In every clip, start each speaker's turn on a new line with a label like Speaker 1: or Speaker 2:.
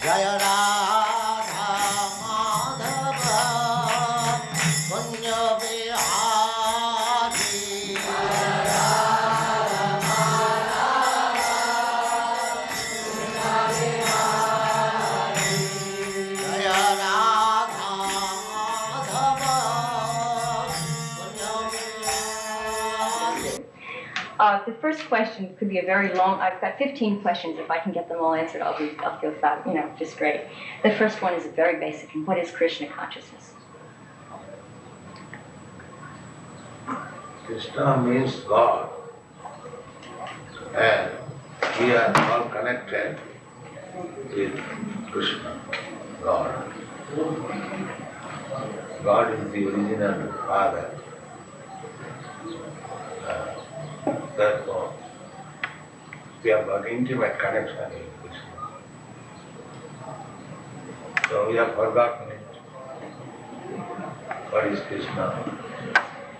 Speaker 1: Jaya Radha Madhava Kunja Bihari Jaya Radha Madhava Kunja Bihari.
Speaker 2: The first question could be a very long. I've got 15 questions. If I can get them all answered, I'll feel fab, just great. The first one is very basic. And what is Krishna consciousness?
Speaker 3: Krishna means God, and we are all connected with Krishna, God. God is the original Father. Therefore, we have got intimate connection with Krishna. So we have forgotten it. What is Krishna?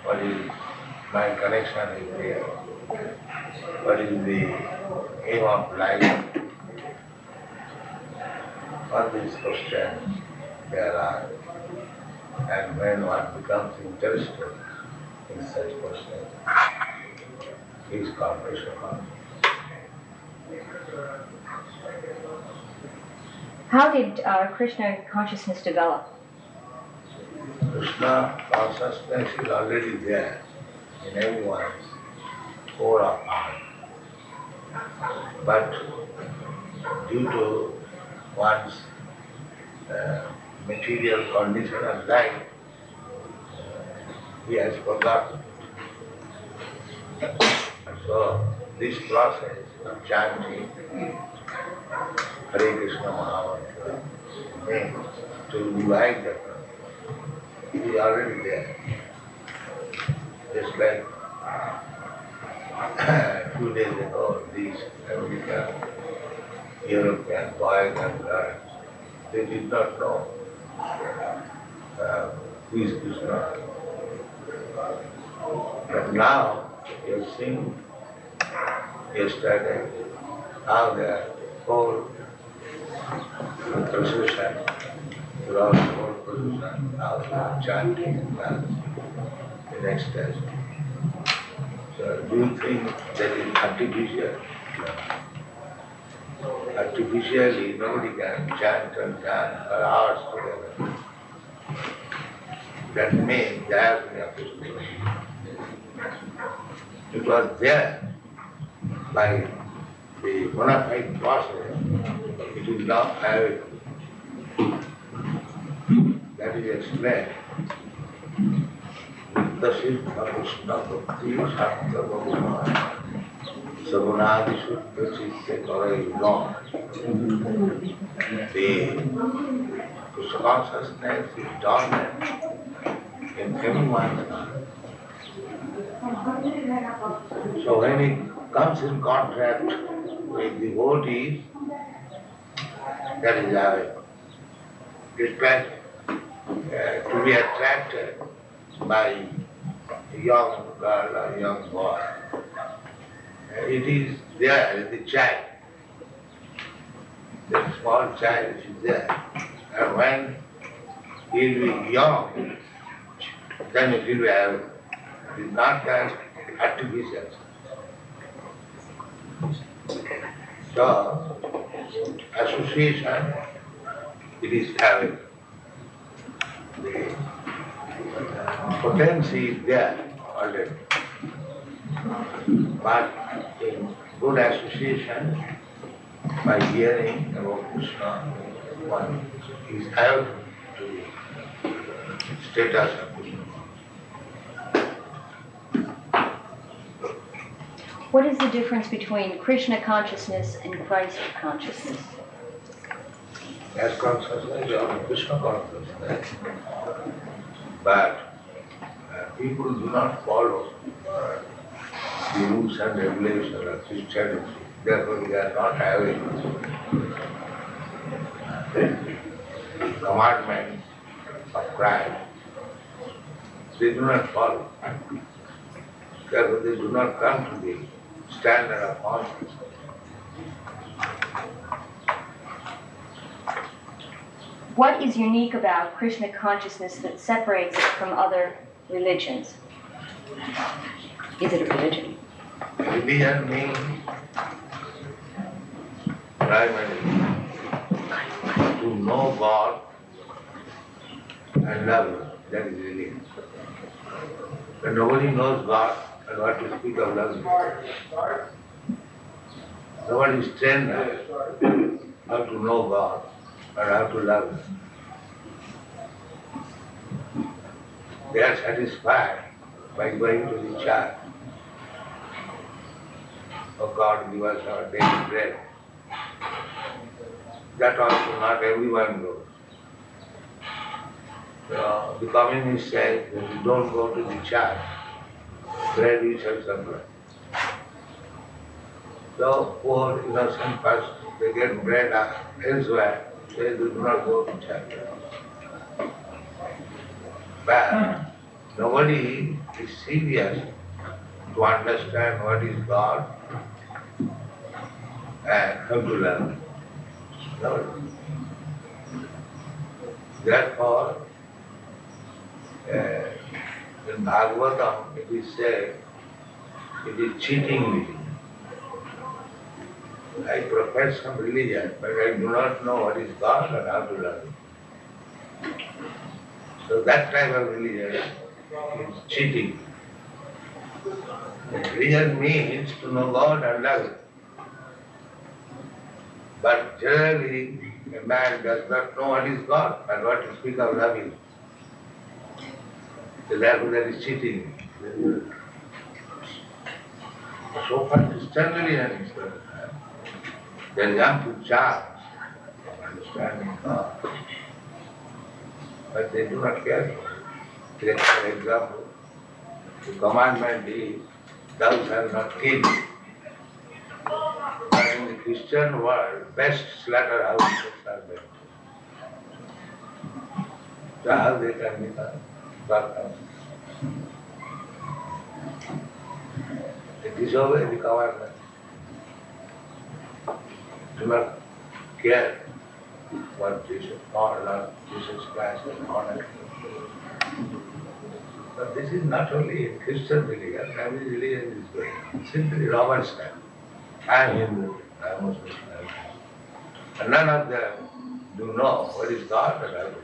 Speaker 3: What is my connection with Him? What is the aim of life? All these questions there are. And when one becomes interested in such questions, he is called Krishna consciousness.
Speaker 2: How did Krishna consciousness develop?
Speaker 3: Krishna consciousness is already there in everyone's core of heart. But due to one's material condition of life, he has forgotten. So this process of chanting Hare Krishna Mahamantra means to revive the person. He is already there. Just like 2 days ago, these American, European boys and girls, they did not know who is Krishna. But now, you have seen yesterday how the whole procession, throughout the whole procession, how they are chanting and dancing in ecstasy. So do you think that is artificial? No. Artificially, nobody can chant and dance for hours together. That means there has been a Krishna. It was there by the bona fide process. It is now available. That is explained. The Siddha Krishna Bhakti Shakta Bhagavan Sagunadi Shuddha Chitte Karai Lord. The Krishna consciousness is dominant in everyone's heart. So when it comes in contact with devotees, that is how it is to be attracted by a young girl or young boy. It is there, the child. The small child is there. And when he will be young, then it will be available. It is not that artificial. So, association, it is having. The potency is there already. But in good association, by hearing about Krishna, one is able to status of Krishna.
Speaker 2: What is the difference between Krishna consciousness and Christ consciousness?
Speaker 3: As consciousness or Krishna consciousness. But people do not follow the rules and regulations of Christianity. Therefore, they are not having the commandments of Christ. They do not follow. Therefore, they do not come to the standard of consciousness.
Speaker 2: What is unique about Krishna consciousness that separates it from other religions? Is it a religion?
Speaker 3: Religion means primarily to know God and love Him. That is religion. But nobody knows God and what to speak of love Him. Nobody is trained how to know God and how to love Him. They are satisfied by going to the church. Oh God, give us our daily bread. That also not everyone knows. The communist says that you don't go to the church, bread you shall supply. So poor innocent person, they get bread elsewhere, they do not go to church. But nobody is serious to understand what is God and how to love Him. Nobody. Therefore, in Bhagavatam it is said, it is cheating religion. I profess some religion, but I do not know what is God and how to love Him. So that type of religion is cheating. Religion means to know God and love Him. But generally, a man does not know what is God and what to speak of loving. So therefore that is cheating. So far Christian religion is concerned, they jump to chance of understanding God. But they do not care for it. Take for example, the commandment is, thou shalt not kill. But in the Christian world, best slaughterhouses are there. So how they can become workers? They disobey the commandment. Do not care what Jesus or Lord Jesus Christ and honor. But this is not only in Christian religion, every religion is doing. Simply Roman style. I am Hindu, I am Muslim. And none of them do know what is God and how to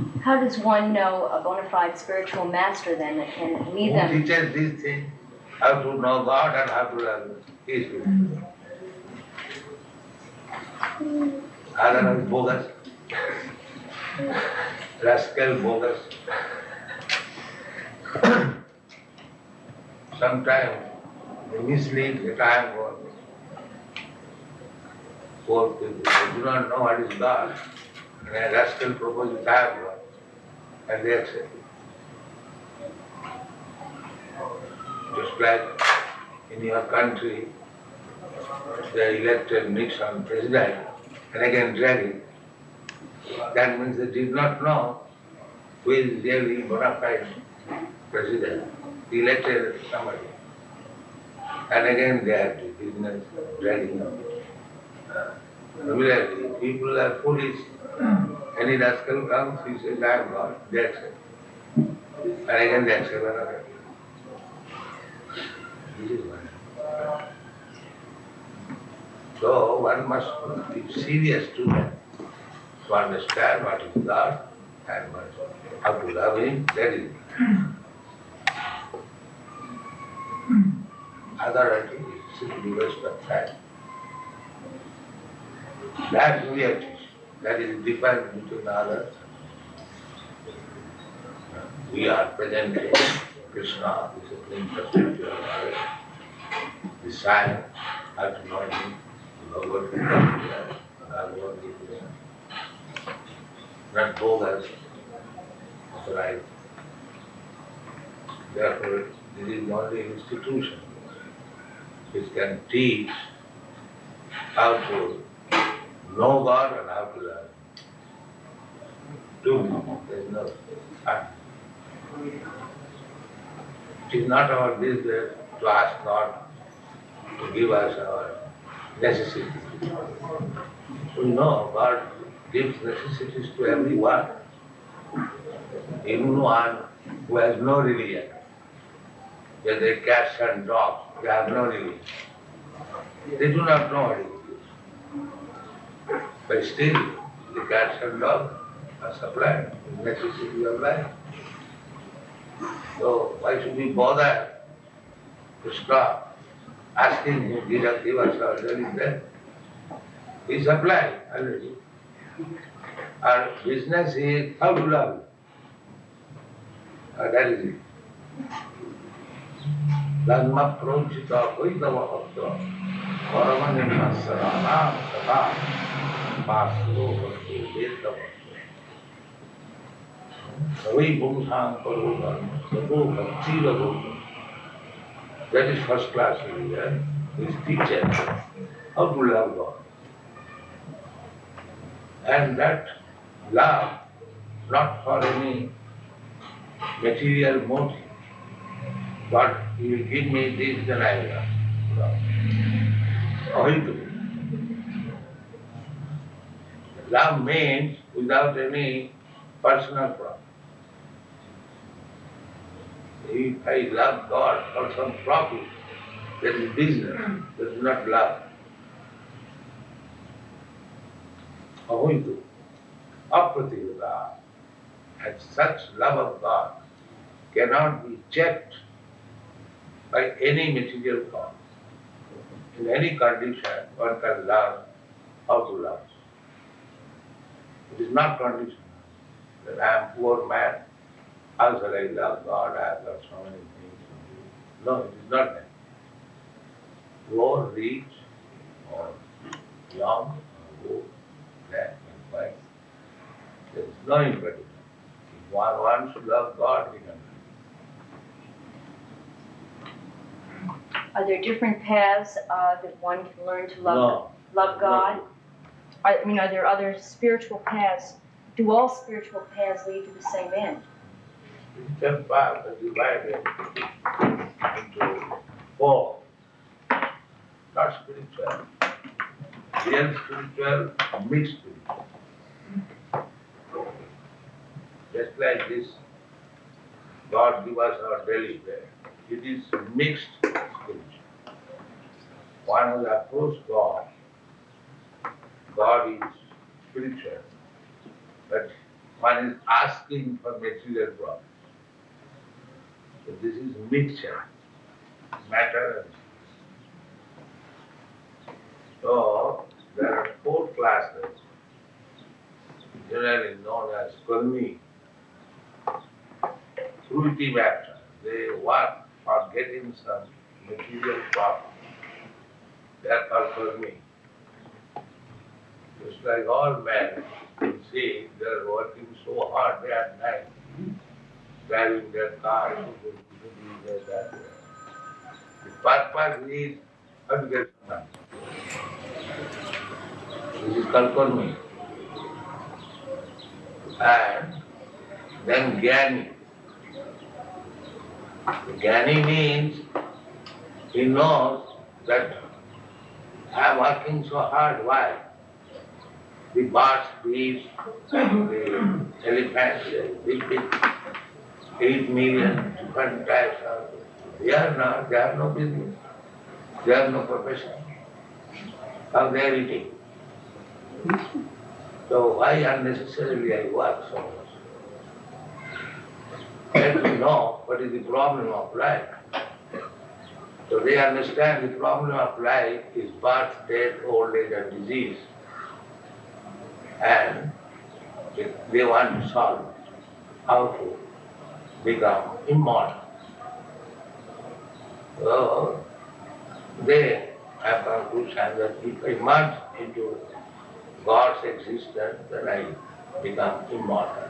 Speaker 3: love.
Speaker 2: How does one know a bona fide spiritual master then that can lead
Speaker 3: Who
Speaker 2: them?
Speaker 3: teaches these things? How to know God and how to love Him? He is good. Other is bogus. Rascal bogus. Sometimes they mislead the time for poor people. They do not know what is God. And a rascal proposes time God. And they accept it. Just like in your country, they elected Nixon president and again drag it. That means they did not know who is really bona fide president. They elected somebody. And again they have the business dragging up. Similarly, people are foolish. Any rascal comes, he says, I am God. They accept. And again they accept another. This is one. So one must be serious to that, to understand what is God and how to love Him, that is God. Otherwise, it's simply waste of time. That we are teaching. That is the difference between others. We are presenting Krishna, the Supreme Personality of Godhead, the science, how to know Him, Bhagavad Gita, Bhagavad Gita, not bogus, right. Therefore, this is not the institution which can teach how to know God and how to love Him. There is no time. It is not our business to ask God to give us our necessities. We know God gives necessities to everyone, even one who has no religion. Whether cats and dogs, they have no religion. They do not know what it is. But still, the cats and dogs are supplied with necessity of life. So why should we bother to stop asking him, give us our daily bread? He supplied already. Our business is how to love. That is it. Dhamma pronchita vaidava bhakta paramani sarana sada vasu vasu vedava savai bhumsang paruga sabu bhakti ragu. That is first class religion. His teacher how to love God. And that love not for any material motive, but you will give me this, then I will love. Ahitu. Love means without any personal profit. If I love God for some profit, that is business, that is not love. Ahitu. Apratigata. And such love of God cannot be checked by any material form. In any condition, one can learn how to love. It is not conditional. That I am a poor man, how shall I love God? I have got so many things to do. No, it is not that. Poor, rich, or young, or old, black and white. There is no impediment. If one wants to love God, he can.
Speaker 2: Are there different paths that one can learn to love God? Are there other spiritual paths? Do all spiritual paths lead to the same end?
Speaker 3: Spiritual paths are divided into four. Not spiritual. Real spiritual, mixed spiritual. Just like this, God give us our daily bread. It is mixed spiritual. One has approached God. God is spiritual. But one is asking for material problems. So this is mixture, matter and spirit. So there are four classes, generally known as karmi, fruitive actors. They work for getting some material profit. They are called karmi. Just like all men, you see, they are working so hard day and night, driving their cars, that. The purpose is how to get some money. This is called karmi. And then jnani. Jnani means he knows that I am working so hard. Why? The birds, bees, the elephants, the big 8 million different types of. They have no business. They have no profession. How they are eating. So why unnecessarily I work so much? Let me know what is the problem of life. So they understand the problem of life is birth, death, old age and disease. And they want to solve how to become immortal. So they have conclusion that if I merge into God's existence, then I become immortal,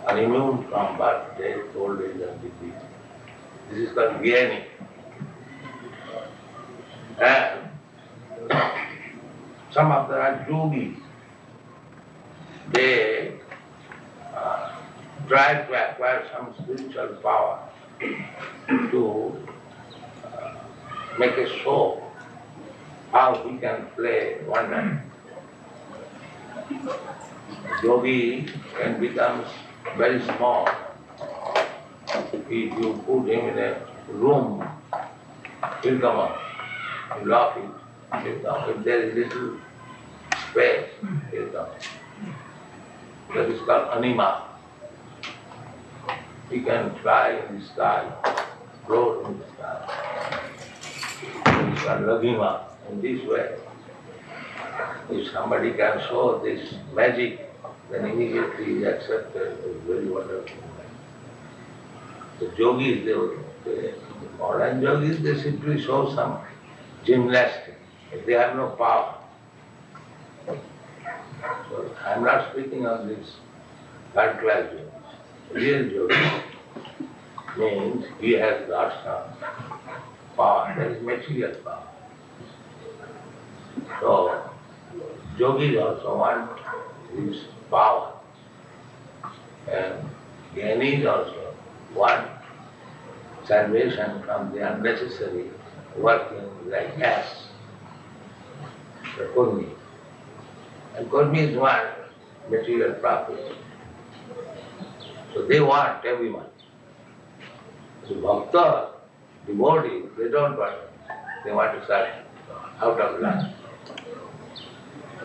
Speaker 3: and immune from birth, death, old age and disease. This is called jnani. And some of the yogis, they try to acquire some spiritual power to make a show how he can play wonder. Yogi can become very small. If you put him in a room, he'll come up. You lock it, he'll come. If there is little space, he'll come. That is called anima. He can fly in the sky, float in the sky. That is called lagima. In this way, if somebody can show this magic, then immediately he is accepted. It's very wonderful. The yogis, the modern yogis, they simply show some gymnastics. They have no power. So I am not speaking of this third class yogis. Real yogi means he has got some power. There is material power. So yogis also want this power. And jnanis also want salvation from the unnecessary working like ass, the kurmi. And kurmis want material profit. So they want everyone. So bhakta, devotees, they don't want it. They want to serve out of love.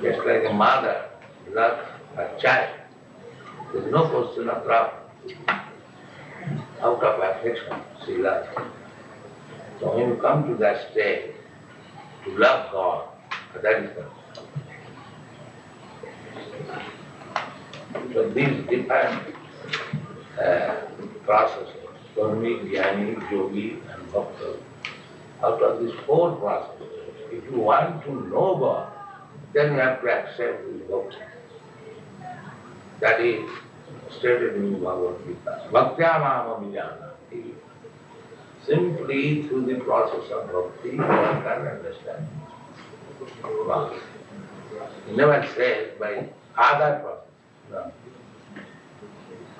Speaker 3: Just like a mother loves her child. There is no question of profit. Out of affection, she loves. So when you come to that stage, to love God, that is the. So these different processes, karmi, jnani, yogi and bhakta, out of these four processes, if you want to know God, then you have to accept this bhakti. That is stated in Bhagavad Gita. Bhaktya mama vijanati. Simply through the process of bhakti, one can understand God. He never says by other process. No.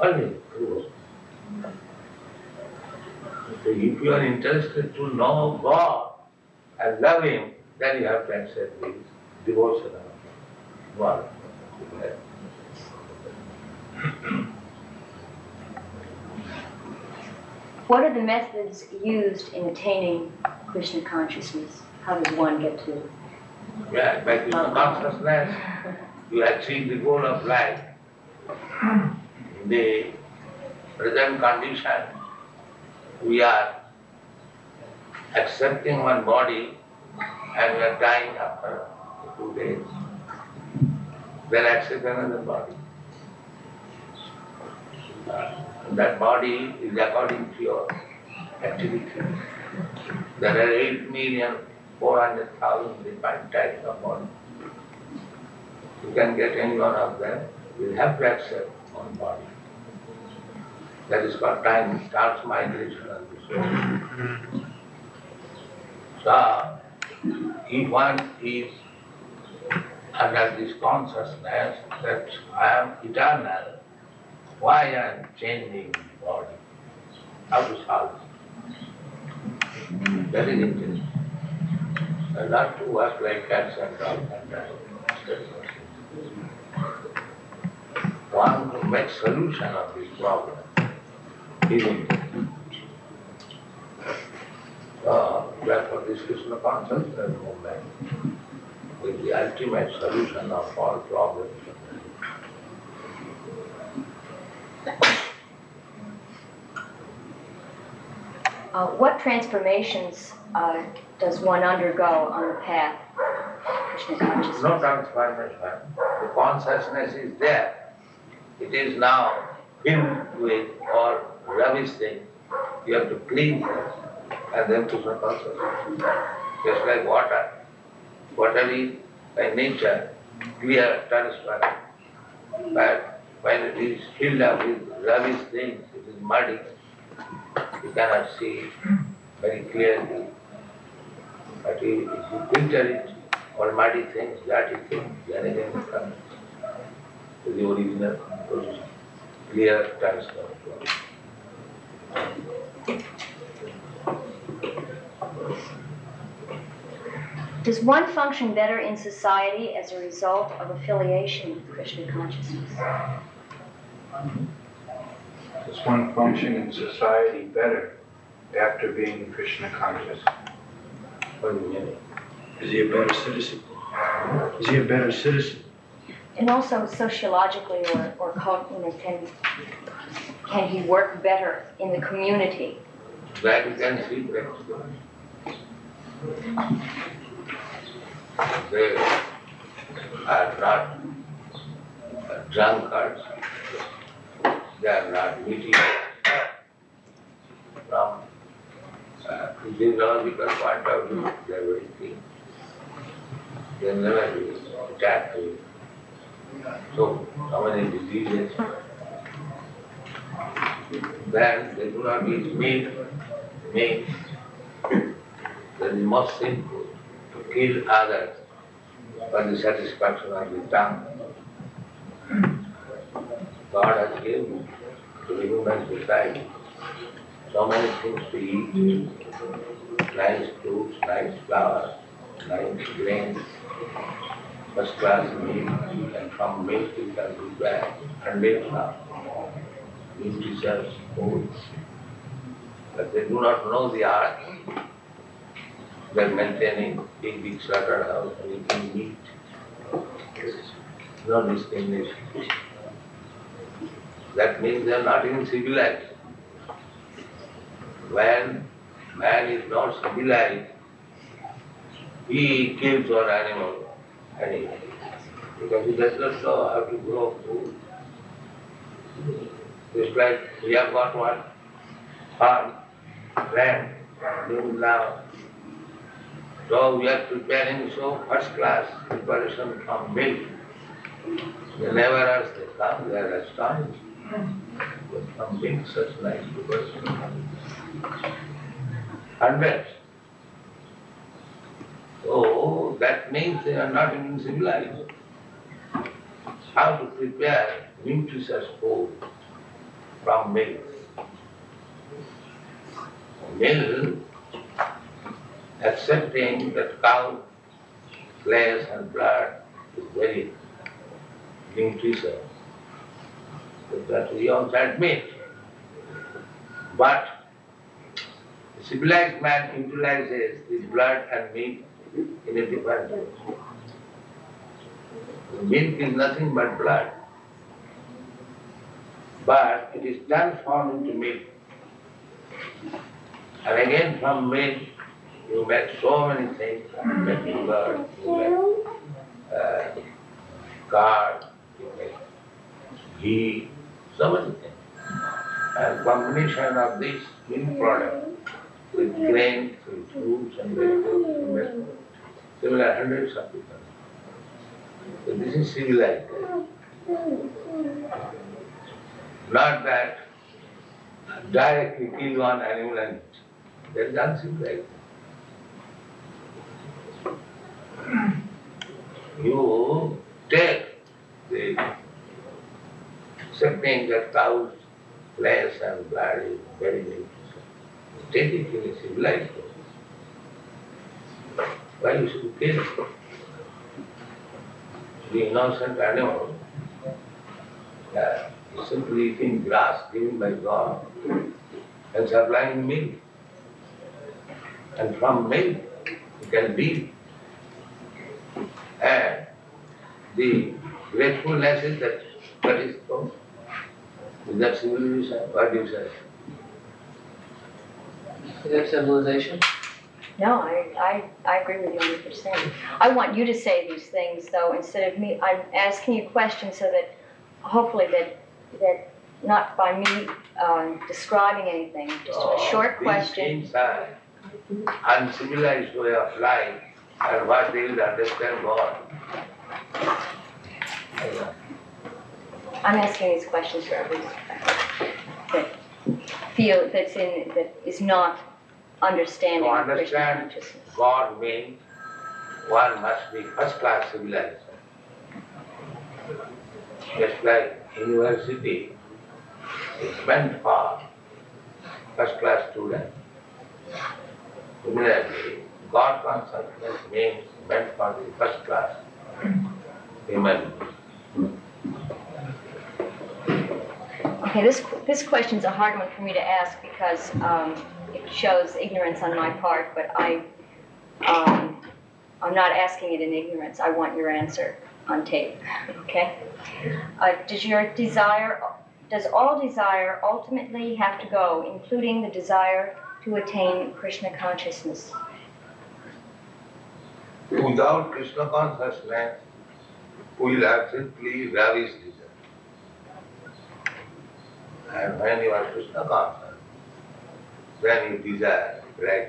Speaker 3: Only through bhakti. So if you are interested to know God and love Him, then you have to accept His devotion of God.
Speaker 2: What are the methods used in attaining Krishna consciousness? How does one get to?
Speaker 3: Yeah, by Krishna consciousness, you achieve the goal of life. In the present condition, we are accepting one body and we are dying after 2 days. Then accept another body. That body is according to your activity. There are 8,400,000 different types of bodies. You can get any one of them. You will have to accept one body. That is called time transmigration of the soul. So, if one is under this consciousness that I am eternal, why I am changing the body? How to solve it? That is interesting. And not to work like cats and dogs and dogs. One to make solution of this problem is interesting. So, therefore this Krishna consciousness movement is the ultimate solution of all problems.
Speaker 2: What transformations does one undergo on the path to Krishna consciousness?
Speaker 3: No transformation. The consciousness is there. It is now filled with all rubbish things. You have to clean this and then Krishna consciousness. Just like water. Water is by nature clear, transparent. But when it is filled up with rubbish things, it is muddy. You cannot see very clearly. But if you filter it, all muddy things, dirty things, then again it comes to the original position. Clear, transparent.
Speaker 2: Does one function better in society as a result of affiliation with Krishna consciousness?
Speaker 4: Does one function in society better after being Krishna conscious?
Speaker 3: What do you mean?
Speaker 4: Is he a better citizen? Is he a better citizen?
Speaker 2: And also sociologically, can he work better in the community?
Speaker 3: That you can see practically. They are not drunkards. They are not meeting from physiological point of view. They are very clean. They never be attacked with so many diseases. Then they do not eat meat. That is most sinful, to kill others for the satisfaction of the tongue. God has given to the human society so many things to eat, nice fruits, nice flowers, nice grains, first class meat, and from milk you can prepare 100 nutritious foods. But they do not know the art. They are maintaining big slaughterhouse and eating meat. No discrimination. That means they are not even civilized. When man is not civilized, he kills one animal anyway, because he does not know how to grow food. Just like we have got one farm, land, doing now. So we are preparing so first class preparation from milk. Whenever else they come, they are astonished. But from milk, such nice preparation. Hundreds. So that means they are not even civilized. How to prepare nutritious food from milk? Milk, accepting that cow flesh and blood is very nutritious, that we also admit. But the civilized man utilizes the blood and meat in a different way. The milk is nothing but blood, but it is transformed into milk. And again from milk you make so many things, you make yogurt, you make curd, you make ghee, so many things. And combination of this milk product with grains, with fruits and vegetables, you make similar hundreds of people. So this is civilized. Not that directly kill one animal and that is uncivilized. You take the accepting that cow's flesh and blood is very nutritious. Take it in a civilized way. Why you should kill it? The innocent animal is simply eating grass given by God and supplying milk. And from milk you can live. And the gratefulness is that what is called? Is that civilization? What do you say?
Speaker 1: Is that civilization?
Speaker 2: No, I agree with you 100%. I want you to say these things, though, instead of me. I'm asking you questions so that hopefully that not by me describing anything, just a short question.
Speaker 3: These things are uncivilized way of life, and what they will understand God.
Speaker 2: I'm asking these questions for everyone that is not understanding
Speaker 3: To
Speaker 2: Krishna
Speaker 3: understand
Speaker 2: consciousness.
Speaker 3: God means one must be first class civilized. Just like university is meant for first class students. Similarly, God consciousness means meant for the first class human.
Speaker 2: Okay, this question's a hard one for me to ask because it shows ignorance on my part, but I'm not asking it in ignorance. I want your answer on tape, okay? Does all desire ultimately have to go, including the desire to attain Krishna consciousness?
Speaker 3: Without Krishna consciousness, we will have simply ravished desire. And when you are Krishna conscious, then you desire right.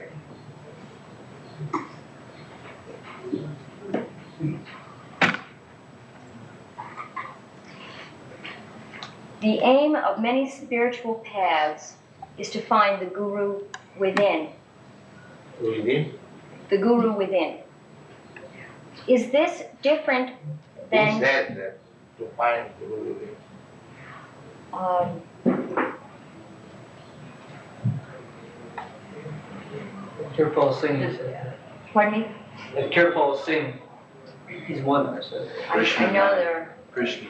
Speaker 2: The aim of many spiritual paths is to find the guru within.
Speaker 3: Within,
Speaker 2: The guru within. Is this different
Speaker 3: who
Speaker 2: than...
Speaker 3: said that to find the Guru within?
Speaker 1: Kirpal Singh said
Speaker 2: Pardon me?
Speaker 1: that. Kirpal Singh, he's one that said
Speaker 2: I know there
Speaker 4: Krishna,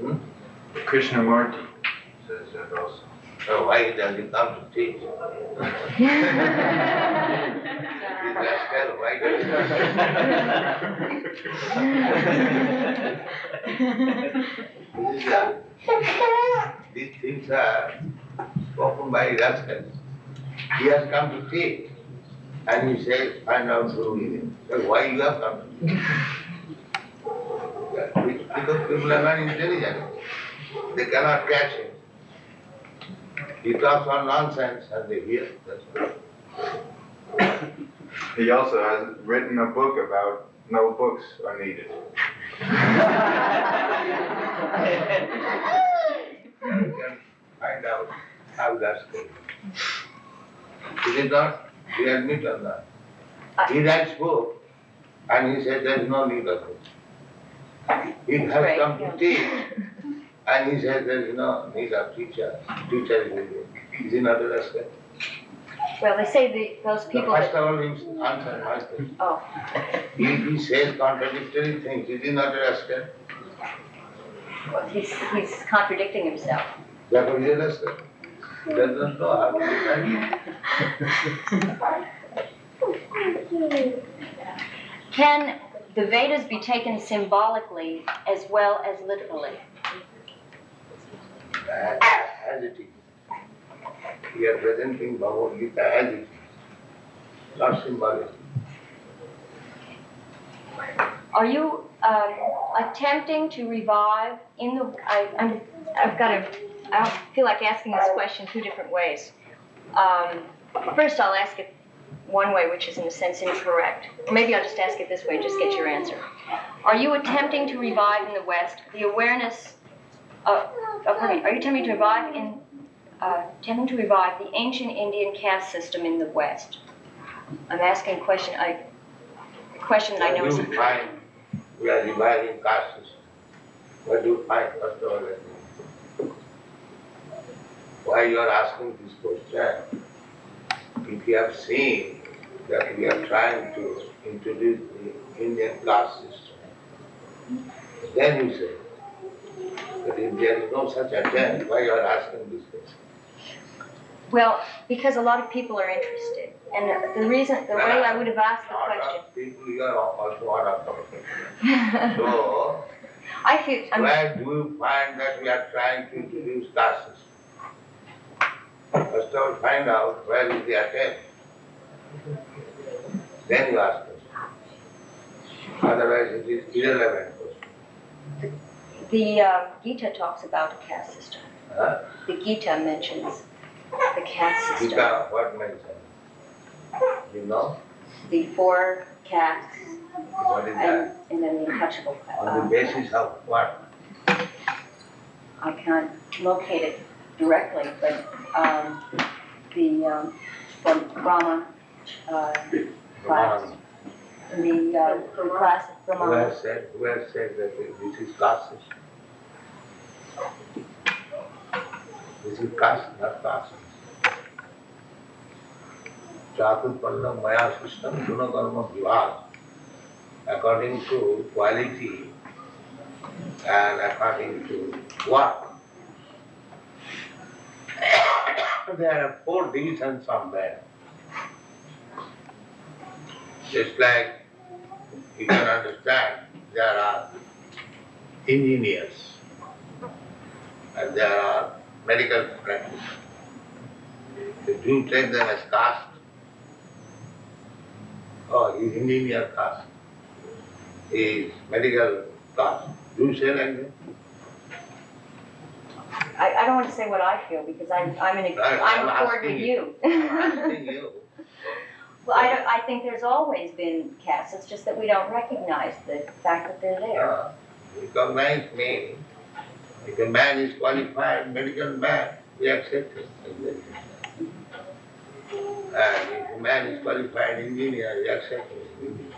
Speaker 3: Hmm?
Speaker 4: Krishnamurti says that also.
Speaker 3: So why does he come to teach? He's rascal, why does he come? These things are spoken by rascals. He has come to teach. And he says, find out who he is. So why you have come to teach? Because people are not intelligent. They cannot catch him. He talks on nonsense and they hear. That's all.
Speaker 4: He also has written a book about no books are needed.
Speaker 3: You can find out how that's going. Is it not? We admit on that. He writes book and he says there is no need of it. He has
Speaker 2: Right,
Speaker 3: come to
Speaker 2: yeah.
Speaker 3: teach and he says there is no need of teacher. Teacher is with you. Is he not a rascal?
Speaker 2: Well, they say those people
Speaker 3: First
Speaker 2: that...
Speaker 3: of all, he answers my question.
Speaker 2: Oh,
Speaker 3: He says contradictory things. Is he not a rascal?
Speaker 2: well, he's contradicting himself.
Speaker 3: Therefore he is a rascal. He does not know how to defend.
Speaker 2: Can the Vedas be taken symbolically as well as literally?
Speaker 3: As it is. We are presenting Bhagavad Gita as it is, not symbolically.
Speaker 2: Are you attempting to revive in the... I feel like asking this question two different ways. First, I'll ask it one way, which is in a sense incorrect. Or maybe I'll just ask it this way and just get your answer. Are you attempting to revive in the West the awareness of... are you attempting to revive the ancient Indian caste system in the West? I'm asking a question that I know isn't true.
Speaker 3: Find we are reviving caste system. What do you find, first of all? Why you are asking this question? If you have seen that we are trying to introduce the Indian caste system, then you say, but if there is no such attempt, why you are asking this question?
Speaker 2: Well, because a lot of people are interested. And the way I would have asked the
Speaker 3: Lot
Speaker 2: question...
Speaker 3: of people, you are also one of them. So,
Speaker 2: I feel...
Speaker 3: where do you find that we are trying to introduce caste system? First of all, find out where is the attempt. Then you ask us. Otherwise, it is irrelevant question.
Speaker 2: The Gita talks about a caste system.
Speaker 3: Huh?
Speaker 2: The Gita mentions the caste system.
Speaker 3: Gita, what mentioned? You know?
Speaker 2: The 4 castes
Speaker 3: What is that?
Speaker 2: and then the untouchable
Speaker 3: On the
Speaker 2: caste.
Speaker 3: basis of what?
Speaker 2: I can't locate it directly, but from Brahma class, the class of
Speaker 3: Who
Speaker 2: Brahma.
Speaker 3: has said that this is caste system? This is caste, not caste. Chaturpanna Maya system, Gunakarma Vibhag, according to quality and according to work. There are 4 divisions of that. Just like you can understand, there are engineers and there are medical practitioners. If you take them as caste, oh, he's engineer caste, he is medical caste. Do you say like that?
Speaker 2: I don't want to say what I feel because I'm in
Speaker 3: Right,
Speaker 2: I'm
Speaker 3: I'm
Speaker 2: accord with
Speaker 3: asking
Speaker 2: you.
Speaker 3: I'm asking you.
Speaker 2: Well, I think there's always been castes, it's just that we don't recognize the fact that they're there.
Speaker 3: Recognize me. If a man is qualified medical man, we accept him. And if a man is qualified engineer, we accept him.